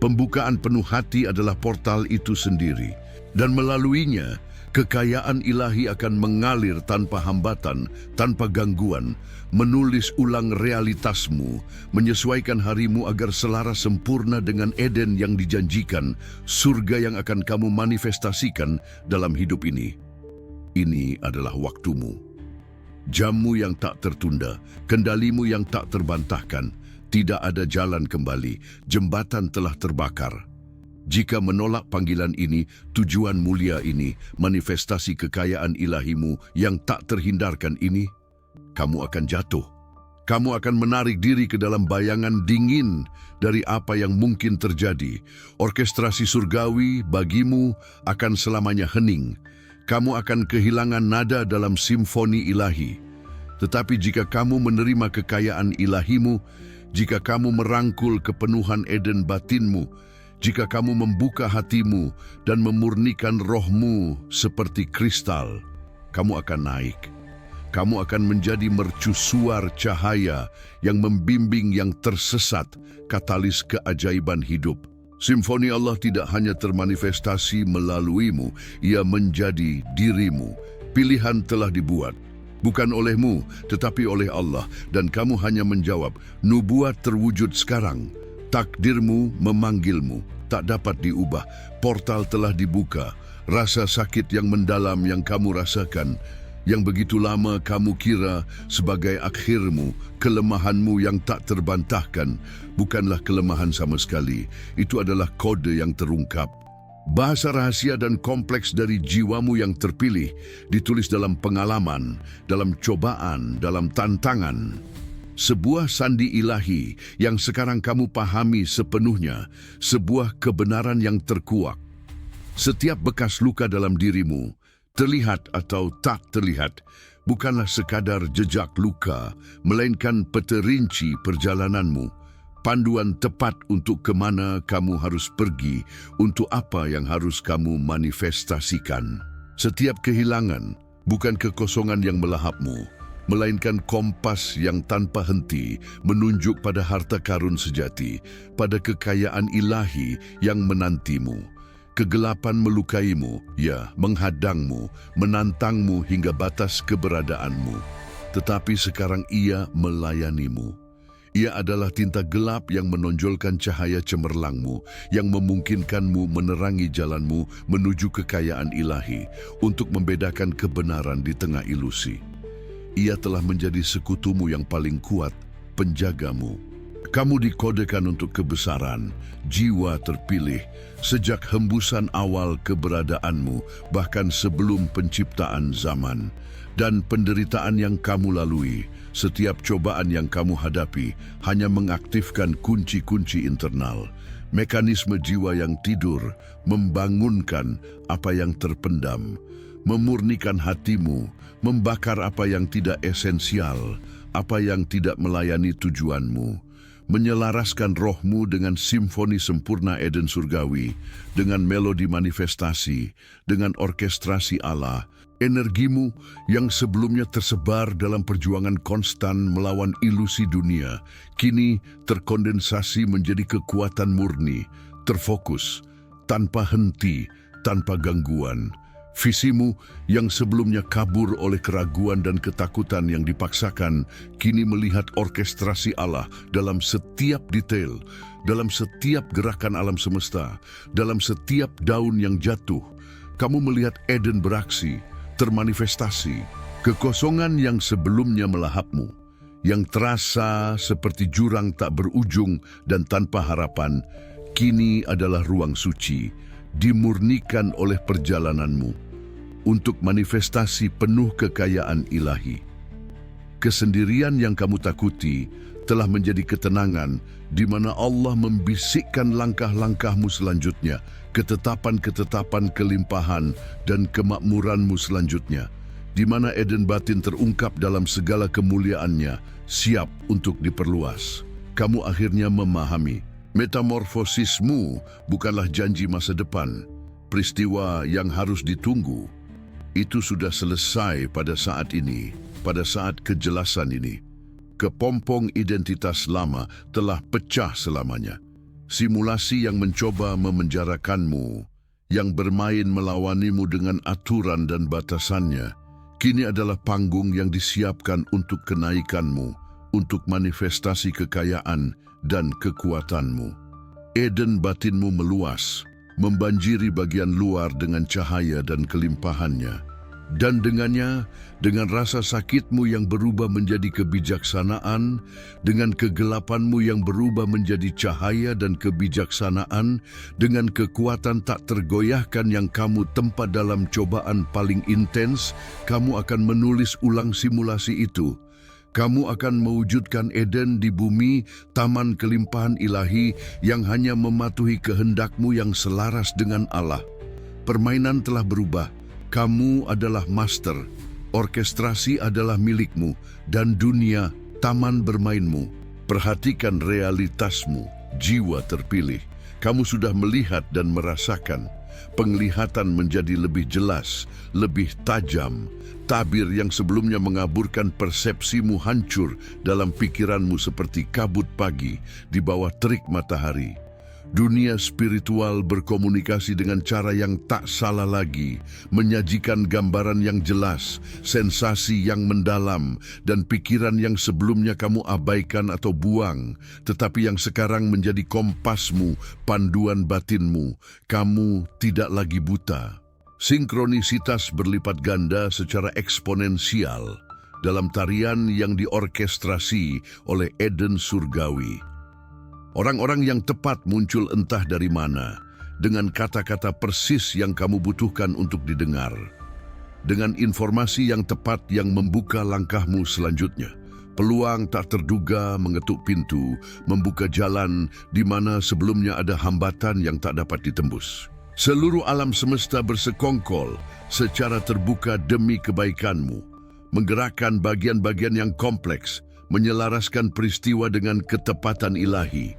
Pembukaan penuh hati adalah portal itu sendiri. Dan melaluinya, kekayaan ilahi akan mengalir tanpa hambatan, tanpa gangguan, menulis ulang realitasmu, menyesuaikan harimu agar selaras sempurna dengan Eden yang dijanjikan, surga yang akan kamu manifestasikan dalam hidup ini. Ini adalah waktumu. Jammu yang tak tertunda, kendalimu yang tak terbantahkan. Tidak ada jalan kembali, jembatan telah terbakar. Jika menolak panggilan ini, tujuan mulia ini, manifestasi kekayaan ilahimu yang tak terhindarkan ini, kamu akan jatuh. Kamu akan menarik diri ke dalam bayangan dingin dari apa yang mungkin terjadi. Orkestrasi surgawi bagimu akan selamanya hening. kamu akan kehilangan nada dalam simfoni ilahi. Tetapi jika kamu menerima kekayaan ilahimu, jika kamu merangkul kepenuhan Eden batinmu, jika kamu membuka hatimu dan memurnikan rohmu seperti kristal, kamu akan naik. Kamu akan menjadi mercusuar cahaya yang membimbing yang tersesat, katalis keajaiban hidup. Simfoni Allah tidak hanya termanifestasi melaluimu, ia menjadi dirimu. Pilihan telah dibuat, bukan olehmu, tetapi oleh Allah. Dan kamu hanya menjawab, nubuat terwujud sekarang. Takdirmu memanggilmu, tak dapat diubah. Portal telah dibuka. Rasa sakit yang mendalam yang kamu rasakan, yang begitu lama kamu kira sebagai akhirmu, kelemahanmu yang tak terbantahkan, bukanlah kelemahan sama sekali. Itu adalah kode yang terungkap. Bahasa rahasia dan kompleks dari jiwamu yang terpilih ditulis dalam pengalaman, dalam cobaan, dalam tantangan. Sebuah sandi ilahi yang sekarang kamu pahami sepenuhnya, sebuah kebenaran yang terkuak. Setiap bekas luka dalam dirimu, terlihat atau tak terlihat, bukanlah sekadar jejak luka, melainkan peta rinci perjalananmu, panduan tepat untuk kemana kamu harus pergi, untuk apa yang harus kamu manifestasikan. Setiap kehilangan bukan kekosongan yang melahapmu, melainkan kompas yang tanpa henti menunjuk pada harta karun sejati, pada kekayaan ilahi yang menantimu. Kegelapan melukaimu, ya, menghadangmu, menantangmu hingga batas keberadaanmu. Tetapi sekarang ia melayanimu. Ia adalah tinta gelap yang menonjolkan cahaya cemerlangmu, yang memungkinkanmu menerangi jalanmu menuju kekayaan ilahi untuk membedakan kebenaran di tengah ilusi. Ia telah menjadi sekutumu yang paling kuat, penjagamu. Kamu dikodekan untuk kebesaran, jiwa terpilih, sejak hembusan awal keberadaanmu, bahkan sebelum penciptaan zaman. Dan penderitaan yang kamu lalui, setiap cobaan yang kamu hadapi, hanya mengaktifkan kunci-kunci internal. Mekanisme jiwa yang tidur, membangunkan apa yang terpendam, memurnikan hatimu, membakar apa yang tidak esensial, apa yang tidak melayani tujuanmu. Menyelaraskan rohmu dengan simfoni sempurna Eden surgawi, dengan melodi manifestasi, dengan orkestrasi Allah. Energimu yang sebelumnya tersebar dalam perjuangan konstan melawan ilusi dunia, kini terkondensasi menjadi kekuatan murni, terfokus, tanpa henti, tanpa gangguan. Visimu yang sebelumnya kabur oleh keraguan dan ketakutan yang dipaksakan, kini melihat orkestrasi Allah dalam setiap detail, dalam setiap gerakan alam semesta, dalam setiap daun yang jatuh. Kamu melihat Eden beraksi, termanifestasi. Kekosongan yang sebelumnya melahapmu, yang terasa seperti jurang tak berujung dan tanpa harapan, kini adalah ruang suci, dimurnikan oleh perjalananmu untuk manifestasi penuh kekayaan ilahi. Kesendirian yang kamu takuti telah menjadi ketenangan di mana Allah membisikkan langkah-langkahmu selanjutnya, ketetapan-ketetapan kelimpahan dan kemakmuranmu selanjutnya, di mana Eden batin terungkap dalam segala kemuliaannya, siap untuk diperluas. Kamu akhirnya memahami, metamorfosismu bukanlah janji masa depan, peristiwa yang harus ditunggu. Itu sudah selesai pada saat ini, pada saat kejelasan ini. Kepompong identitas lama telah pecah selamanya. Simulasi yang mencoba memenjarakanmu, yang bermain melawanimu dengan aturan dan batasannya, kini adalah panggung yang disiapkan untuk kenaikanmu, untuk manifestasi kekayaan dan kekuatanmu. Eden batinmu meluas, membanjiri bagian luar dengan cahaya dan kelimpahannya. Dan dengannya, dengan rasa sakitmu yang berubah menjadi kebijaksanaan, dengan kegelapanmu yang berubah menjadi cahaya dan kebijaksanaan, dengan kekuatan tak tergoyahkan yang kamu tempa dalam cobaan paling intens, kamu akan menulis ulang simulasi itu. Kamu akan mewujudkan Eden di bumi, taman kelimpahan ilahi yang hanya mematuhi kehendakmu yang selaras dengan Allah. Permainan telah berubah. Kamu adalah master, orkestrasi adalah milikmu, dan dunia taman bermainmu. Perhatikan realitasmu, jiwa terpilih. Kamu sudah melihat dan merasakan. Penglihatan menjadi lebih jelas, lebih tajam. Tabir yang sebelumnya mengaburkan persepsimu hancur dalam pikiranmu seperti kabut pagi di bawah terik matahari. Dunia spiritual berkomunikasi dengan cara yang tak salah lagi, menyajikan gambaran yang jelas, sensasi yang mendalam, dan pikiran yang sebelumnya kamu abaikan atau buang, tetapi yang sekarang menjadi kompasmu, panduan batinmu. Kamu tidak lagi buta. Sinkronisitas berlipat ganda secara eksponensial dalam tarian yang diorkestrasi oleh Eden Surgawi. Orang-orang yang tepat muncul entah dari mana, dengan kata-kata persis yang kamu butuhkan untuk didengar. Dengan informasi yang tepat yang membuka langkahmu selanjutnya. Peluang tak terduga mengetuk pintu, membuka jalan di mana sebelumnya ada hambatan yang tak dapat ditembus. Seluruh alam semesta bersekongkol secara terbuka demi kebaikanmu, menggerakkan bagian-bagian yang kompleks, menyelaraskan peristiwa dengan ketepatan ilahi.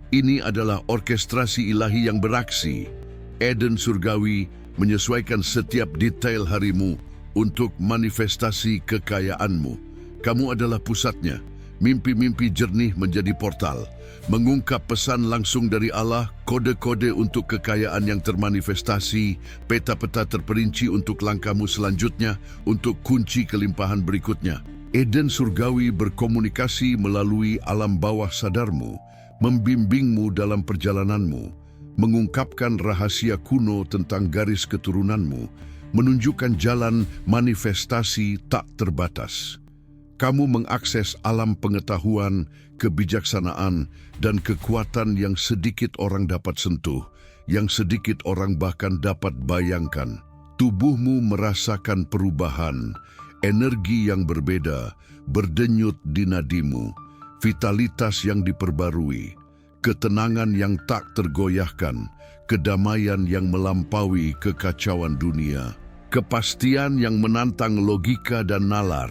Ini adalah orkestrasi ilahi yang beraksi. Eden Surgawi menyesuaikan setiap detail harimu untuk manifestasi kekayaanmu. Kamu adalah pusatnya. Mimpi-mimpi jernih menjadi portal, mengungkap pesan langsung dari Allah, kode-kode untuk kekayaan yang termanifestasi, peta-peta terperinci untuk langkahmu selanjutnya, untuk kunci kelimpahan berikutnya. Eden Surgawi berkomunikasi melalui alam bawah sadarmu, membimbingmu dalam perjalananmu, mengungkapkan rahasia kuno tentang garis keturunanmu, menunjukkan jalan manifestasi tak terbatas. Kamu mengakses alam pengetahuan, kebijaksanaan, dan kekuatan yang sedikit orang dapat sentuh, yang sedikit orang bahkan dapat bayangkan. Tubuhmu merasakan perubahan, energi yang berbeda, berdenyut di nadimu, vitalitas yang diperbarui, ketenangan yang tak tergoyahkan, kedamaian yang melampaui kekacauan dunia, kepastian yang menantang logika dan nalar,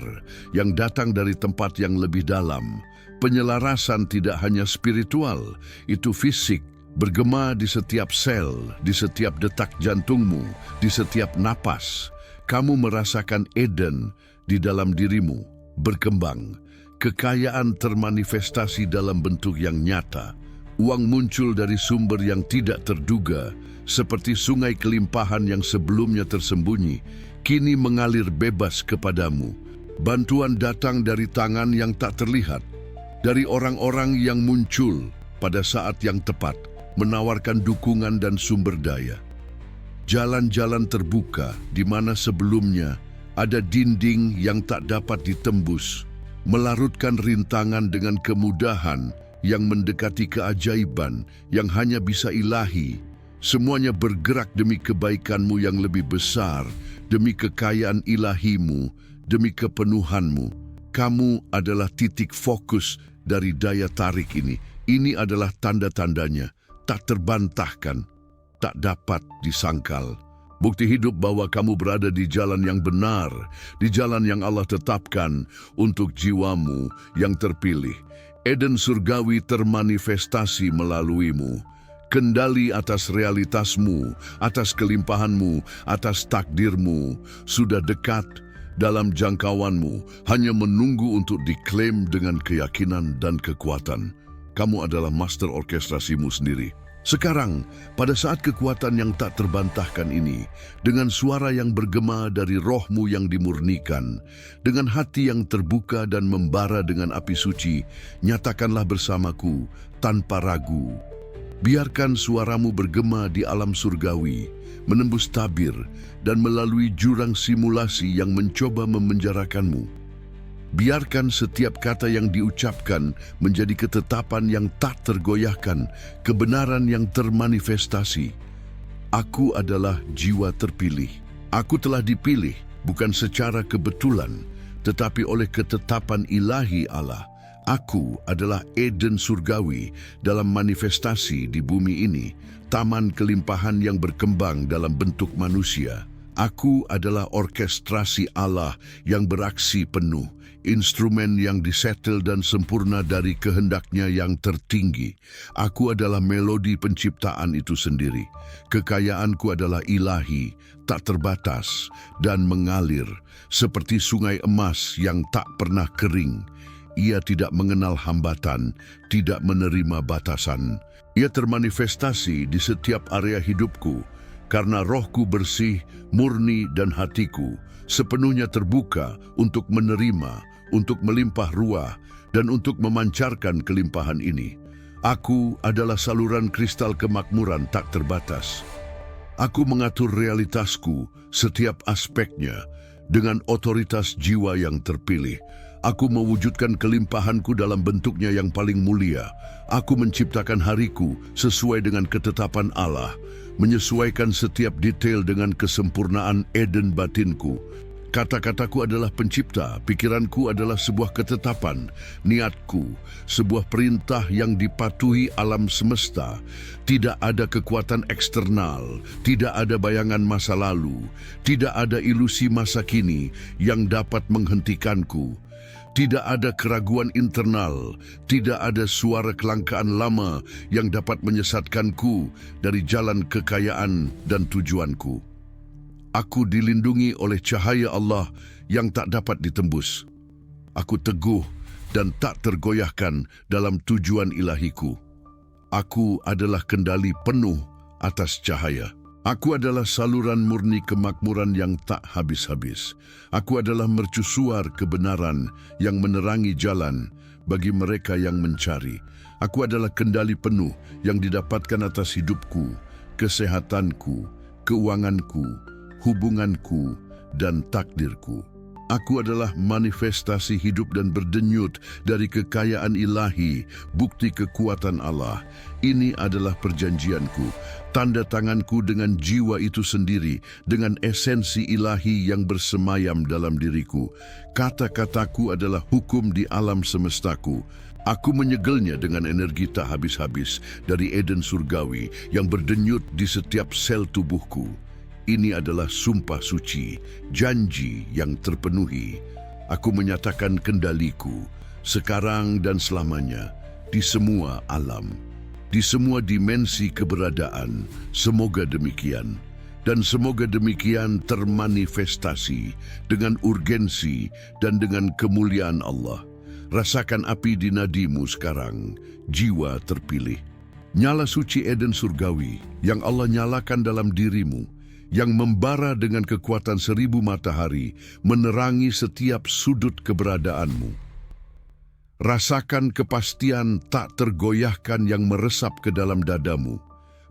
yang datang dari tempat yang lebih dalam. Penyelarasan tidak hanya spiritual, itu fisik, bergema di setiap sel, di setiap detak jantungmu, di setiap napas. Kamu merasakan Eden di dalam dirimu, berkembang. Kekayaan termanifestasi dalam bentuk yang nyata. Uang muncul dari sumber yang tidak terduga, seperti sungai kelimpahan yang sebelumnya tersembunyi, kini mengalir bebas kepadamu. Bantuan datang dari tangan yang tak terlihat, dari orang-orang yang muncul pada saat yang tepat, menawarkan dukungan dan sumber daya. Jalan-jalan terbuka di mana sebelumnya ada dinding yang tak dapat ditembus, melarutkan rintangan dengan kemudahan yang mendekati keajaiban yang hanya bisa ilahi. Semuanya bergerak demi kebaikanmu yang lebih besar, demi kekayaan ilahimu, demi kepenuhanmu. Kamu adalah titik fokus dari daya tarik ini. Ini adalah tanda-tandanya, tak terbantahkan, tak dapat disangkal. Bukti hidup bahwa kamu berada di jalan yang benar, di jalan yang Allah tetapkan untuk jiwamu yang terpilih. Eden Surgawi termanifestasi melaluimu. Kendali atas realitasmu, atas kelimpahanmu, atas takdirmu, sudah dekat dalam jangkauanmu, hanya menunggu untuk diklaim dengan keyakinan dan kekuatan. Kamu adalah master orkestrasimu sendiri. Sekarang, pada saat kekuatan yang tak terbantahkan ini, dengan suara yang bergema dari rohmu yang dimurnikan, dengan hati yang terbuka dan membara dengan api suci, nyatakanlah bersamaku tanpa ragu. Biarkan suaramu bergema di alam surgawi, menembus tabir, dan melalui jurang simulasi yang mencoba memenjarakanmu. Biarkan setiap kata yang diucapkan menjadi ketetapan yang tak tergoyahkan, kebenaran yang termanifestasi. Aku adalah jiwa terpilih. Aku telah dipilih bukan secara kebetulan, tetapi oleh ketetapan ilahi Allah. Aku adalah Eden Surgawi dalam manifestasi di bumi ini, taman kelimpahan yang berkembang dalam bentuk manusia. Aku adalah orkestrasi Allah yang beraksi penuh, instrumen yang disetel dan sempurna dari kehendaknya yang tertinggi. Aku adalah melodi penciptaan itu sendiri. Kekayaanku adalah ilahi, tak terbatas, dan mengalir, seperti sungai emas yang tak pernah kering. Ia tidak mengenal hambatan, tidak menerima batasan. Ia termanifestasi di setiap area hidupku, karena rohku bersih, murni, dan hatiku sepenuhnya terbuka untuk menerima, untuk melimpah ruah, dan untuk memancarkan kelimpahan ini. Aku adalah saluran kristal kemakmuran tak terbatas. Aku mengatur realitasku, setiap aspeknya, dengan otoritas jiwa yang terpilih. Aku mewujudkan kelimpahanku dalam bentuknya yang paling mulia. Aku menciptakan hariku sesuai dengan ketetapan Allah, menyesuaikan setiap detail dengan kesempurnaan Eden batinku. Kata-kataku adalah pencipta, pikiranku adalah sebuah ketetapan, niatku, sebuah perintah yang dipatuhi alam semesta. Tidak ada kekuatan eksternal, tidak ada bayangan masa lalu, tidak ada ilusi masa kini yang dapat menghentikanku. Tidak ada keraguan internal, tidak ada suara kelangkaan lama yang dapat menyesatkanku dari jalan kekayaan dan tujuanku. Aku dilindungi oleh cahaya Allah yang tak dapat ditembus. Aku teguh dan tak tergoyahkan dalam tujuan ilahiku. Aku adalah kendali penuh atas cahaya. Aku adalah saluran murni kemakmuran yang tak habis-habis. Aku adalah mercusuar kebenaran yang menerangi jalan bagi mereka yang mencari. Aku adalah kendali penuh yang didapatkan atas hidupku, kesehatanku, keuanganku, hubunganku, dan takdirku. Aku adalah manifestasi hidup dan berdenyut dari kekayaan ilahi, bukti kekuatan Allah. Ini adalah perjanjianku, tanda tanganku dengan jiwa itu sendiri, dengan esensi ilahi yang bersemayam dalam diriku. Kata-kataku adalah hukum di alam semestaku. Aku menyegelnya dengan energi tak habis-habis dari Eden surgawi yang berdenyut di setiap sel tubuhku. Ini adalah sumpah suci, janji yang terpenuhi. Aku menyatakan kendaliku, sekarang dan selamanya, di semua alam, di semua dimensi keberadaan. Semoga demikian. Dan semoga demikian termanifestasi dengan urgensi dan dengan kemuliaan Allah. Rasakan api di nadimu sekarang, jiwa terpilih. Nyala suci Eden surgawi yang Allah nyalakan dalam dirimu, yang membara dengan kekuatan 1000 matahari, menerangi setiap sudut keberadaanmu. Rasakan kepastian tak tergoyahkan yang meresap ke dalam dadamu,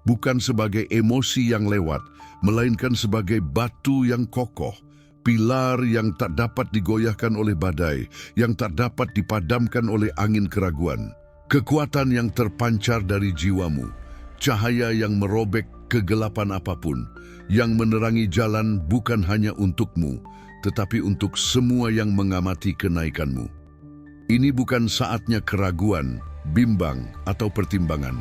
bukan sebagai emosi yang lewat, melainkan sebagai batu yang kokoh, pilar yang tak dapat digoyahkan oleh badai, yang tak dapat dipadamkan oleh angin keraguan. Kekuatan yang terpancar dari jiwamu, cahaya yang merobek kegelapan apapun, yang menerangi jalan bukan hanya untukmu, tetapi untuk semua yang mengamati kenaikanmu. Ini bukan saatnya keraguan, bimbang, atau pertimbangan.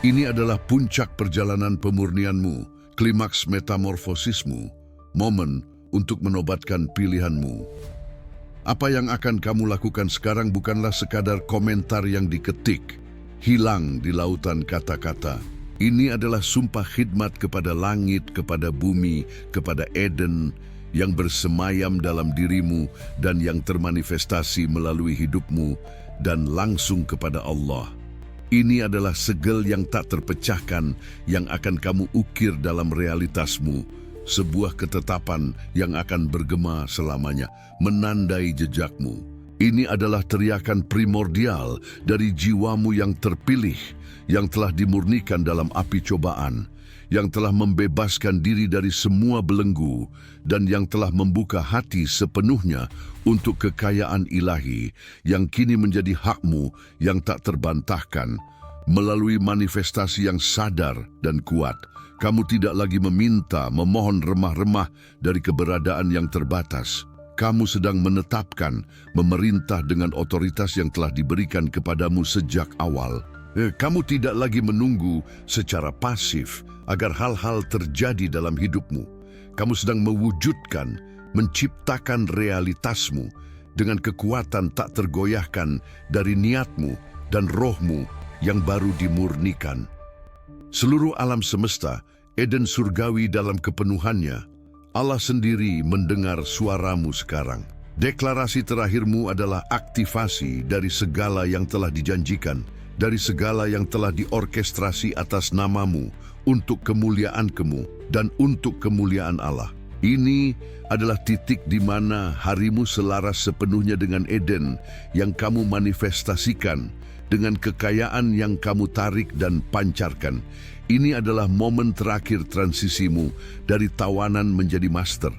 Ini adalah puncak perjalanan pemurnianmu, klimaks metamorfosismu, momen untuk menobatkan pilihanmu. Apa yang akan kamu lakukan sekarang bukanlah sekadar komentar yang diketik, hilang di lautan kata-kata. Ini adalah sumpah khidmat kepada langit, kepada bumi, kepada Eden yang bersemayam dalam dirimu dan yang termanifestasi melalui hidupmu dan langsung kepada Allah. Ini adalah segel yang tak terpecahkan yang akan kamu ukir dalam realitasmu, sebuah ketetapan yang akan bergema selamanya, menandai jejakmu. Ini adalah teriakan primordial dari jiwamu yang terpilih, yang telah dimurnikan dalam api cobaan, yang telah membebaskan diri dari semua belenggu, dan yang telah membuka hati sepenuhnya untuk kekayaan ilahi yang kini menjadi hakmu yang tak terbantahkan. Melalui manifestasi yang sadar dan kuat, kamu tidak lagi meminta, memohon remah-remah dari keberadaan yang terbatas. Kamu sedang menetapkan, memerintah dengan otoritas yang telah diberikan kepadamu sejak awal. Kamu tidak lagi menunggu secara pasif agar hal-hal terjadi dalam hidupmu. Kamu sedang mewujudkan, menciptakan realitasmu dengan kekuatan tak tergoyahkan dari niatmu dan rohmu yang baru dimurnikan. Seluruh alam semesta, Eden surgawi dalam kepenuhannya, Allah sendiri mendengar suaramu sekarang. Deklarasi terakhirmu adalah aktivasi dari segala yang telah dijanjikan, dari segala yang telah diorkestrasi atas namamu, untuk kemuliaan-Mu dan untuk kemuliaan Allah. Ini adalah titik di mana harimu selaras sepenuhnya dengan Eden yang kamu manifestasikan, dengan kekayaan yang kamu tarik dan pancarkan. Ini adalah momen terakhir transisimu dari tawanan menjadi master.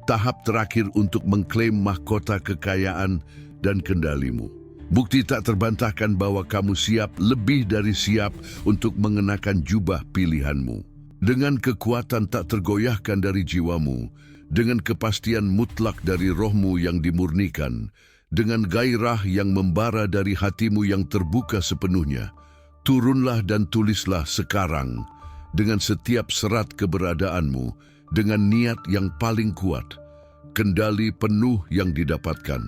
Tahap terakhir untuk mengklaim mahkota kekayaan dan kendalimu. Bukti tak terbantahkan bahwa kamu siap, lebih dari siap, untuk mengenakan jubah pilihanmu. Dengan kekuatan tak tergoyahkan dari jiwamu, dengan kepastian mutlak dari rohmu yang dimurnikan, dengan gairah yang membara dari hatimu yang terbuka sepenuhnya, turunlah dan tulislah sekarang dengan setiap serat keberadaanmu, dengan niat yang paling kuat, kendali penuh yang didapatkan.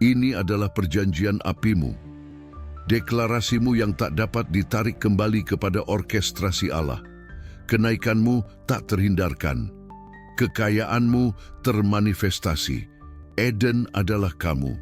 Ini adalah perjanjian apimu, deklarasimu yang tak dapat ditarik kembali kepada orkestrasi Allah. Kenaikanmu tak terhindarkan, kekayaanmu termanifestasi. Eden adalah kamu,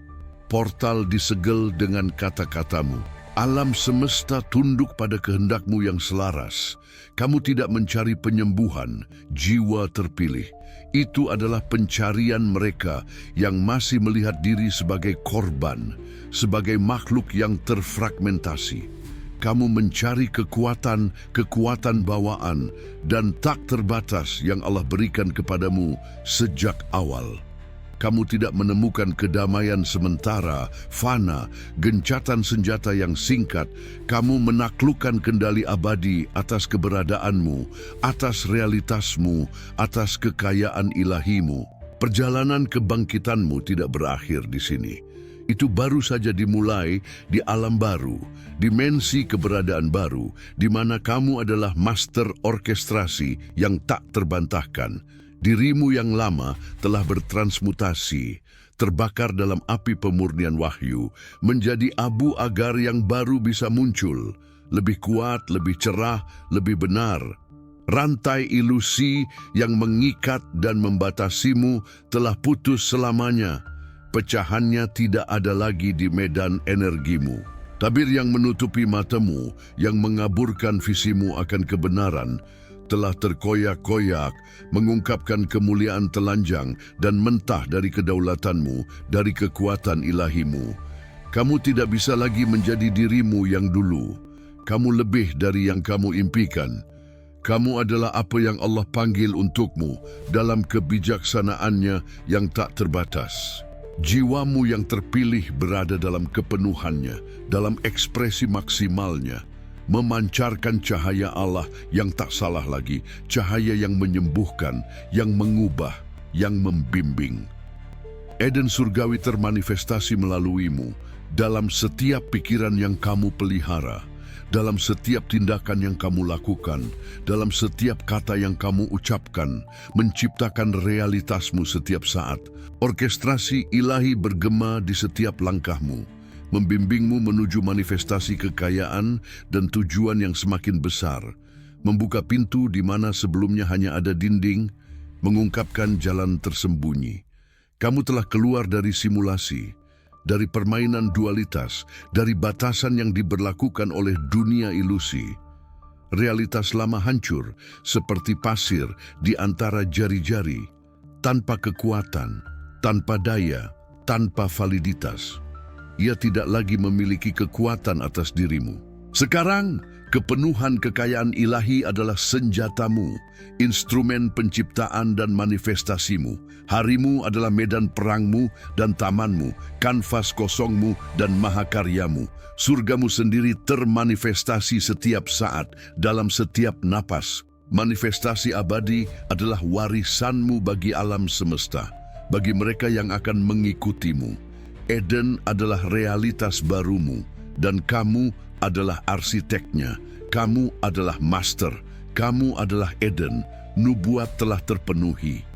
portal disegel dengan kata-katamu. Alam semesta tunduk pada kehendakmu yang selaras. Kamu tidak mencari penyembuhan, jiwa terpilih. Itu adalah pencarian mereka yang masih melihat diri sebagai korban, sebagai makhluk yang terfragmentasi. Kamu mencari kekuatan bawaan dan tak terbatas yang Allah berikan kepadamu sejak awal. Kamu tidak menemukan kedamaian sementara, fana, gencatan senjata yang singkat. Kamu menaklukkan kendali abadi atas keberadaanmu, atas realitasmu, atas kekayaan ilahimu. Perjalanan kebangkitanmu tidak berakhir di sini. Itu baru saja dimulai di alam baru, dimensi keberadaan baru, di mana kamu adalah master orkestrasi yang tak terbantahkan. Dirimu yang lama telah bertransmutasi, terbakar dalam api pemurnian wahyu, menjadi abu agar yang baru bisa muncul, lebih kuat, lebih cerah, lebih benar. Rantai ilusi yang mengikat dan membatasimu telah putus selamanya. Pecahannya tidak ada lagi di medan energimu. Tabir yang menutupi matamu, yang mengaburkan visimu akan kebenaran, telah terkoyak-koyak, mengungkapkan kemuliaan telanjang dan mentah dari kedaulatanmu, dari kekuatan ilahimu. Kamu tidak bisa lagi menjadi dirimu yang dulu. Kamu lebih dari yang kamu impikan. Kamu adalah apa yang Allah panggil untukmu dalam kebijaksanaannya yang tak terbatas. Jiwamu yang terpilih berada dalam kepenuhannya, dalam ekspresi maksimalnya, memancarkan cahaya Allah yang tak salah lagi, cahaya yang menyembuhkan, yang mengubah, yang membimbing. Eden surgawi termanifestasi melaluimu dalam setiap pikiran yang kamu pelihara, dalam setiap tindakan yang kamu lakukan, dalam setiap kata yang kamu ucapkan, menciptakan realitasmu setiap saat. Orkestrasi ilahi bergema di setiap langkahmu, membimbingmu menuju manifestasi kekayaan dan tujuan yang semakin besar, membuka pintu di mana sebelumnya hanya ada dinding, mengungkapkan jalan tersembunyi. Kamu telah keluar dari simulasi, dari permainan dualitas, dari batasan yang diberlakukan oleh dunia ilusi. Realitas lama hancur seperti pasir di antara jari-jari, tanpa kekuatan, tanpa daya, tanpa validitas. Ia tidak lagi memiliki kekuatan atas dirimu. Sekarang, kepenuhan kekayaan ilahi adalah senjatamu, instrumen penciptaan dan manifestasimu. Harimu adalah medan perangmu dan tamanmu, kanvas kosongmu dan mahakaryamu. Surgamu sendiri termanifestasi setiap saat, dalam setiap napas. Manifestasi abadi adalah warisanmu bagi alam semesta, bagi mereka yang akan mengikutimu. Eden adalah realitas barumu, dan kamu adalah arsiteknya. Kamu adalah master, kamu adalah Eden. Nubuat telah terpenuhi.